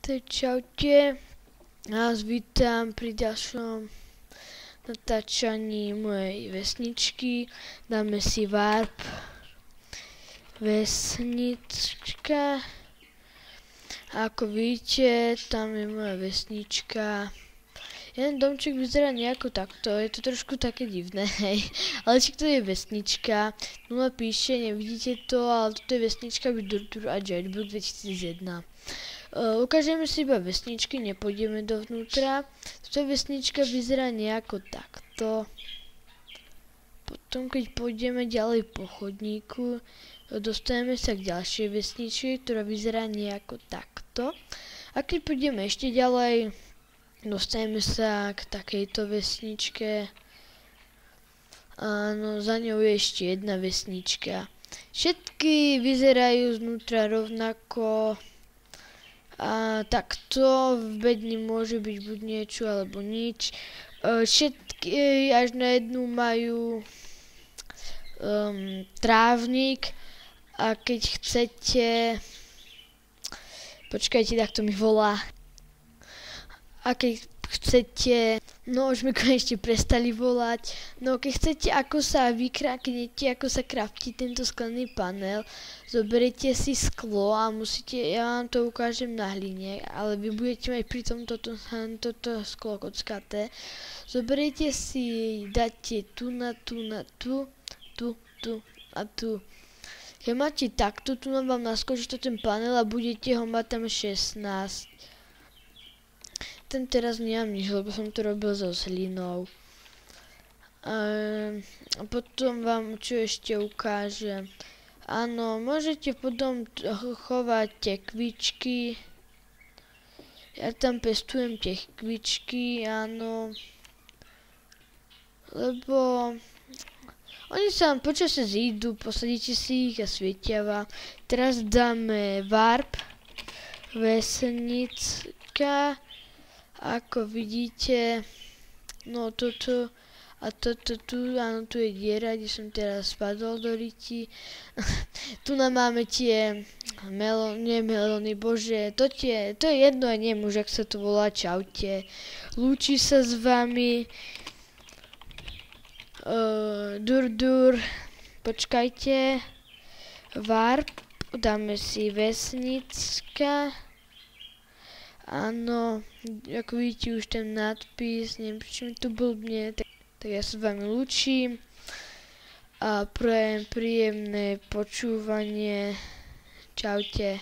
Tak čaute, vás vítam pri ďalšom natáčaní mojej vesničky. Dáme si warp vesnička. A ako vidíte, tam je moja vesnička. Jeden domček vyzerá nejako takto, je to trošku také divné, hej. Ale či to je vesnička, 0 píše, nevidíte to, ale toto je vesnička Durdur a Jailbreak 2001. Ukážeme si iba vesničky, nepôjdeme dovnútra. Toto vesnička vyzerá nejako takto. Potom keď pôjdeme ďalej po chodníku, dostaneme sa k ďalšej vesničke, ktorá vyzerá nejako takto. A keď pôjdeme ešte ďalej, dostaneme sa k takejto vesničke. Áno, za ňou je ešte jedna vesnička. Všetky vyzerajú znútra rovnako. A takto v bedni môže byť buď niečo alebo nič. Všetky až na jednu majú trávnik. A keď chcete... Počkajte, tak to mi volá. A keď chcete... No už mi konečne prestali volať. No keď chcete, ako sa vykraknete, ako sa kraftí tento sklený panel, zoberiete si sklo a musíte, ja vám to ukážem na hline, ale vy budete mať pri tom toto sklo kockaté. Zoberiete si, dáte tu a tu. Keď máte takto, tu vám naskočí to ten panel a budete ho mať tam 16. Ten teraz nemám nič, lebo som to robil so hlinou. A potom vám čo ešte ukážem. Áno, môžete potom chovať tekvičky. Ja tam pestujem tekvičky, áno. Lebo oni sa vám počasie zídu, posadíte si ich a svietia vám. Teraz dáme warp vesnicka. Ako vidíte, no toto a toto tu, áno, tu je diera, kde som teraz spadol do riti. Tu nám máme tie melóny, bože, to je jedno, ja neviem už, ak sa to volá, čaute. Lúči sa s vami Durdur, počkajte, warp, dáme si vesnicka. Áno, ako vidíte už ten nadpis, neviem prečo mi to blbne, tak ja sa s vami lúčim a prajem príjemné počúvanie, čaute.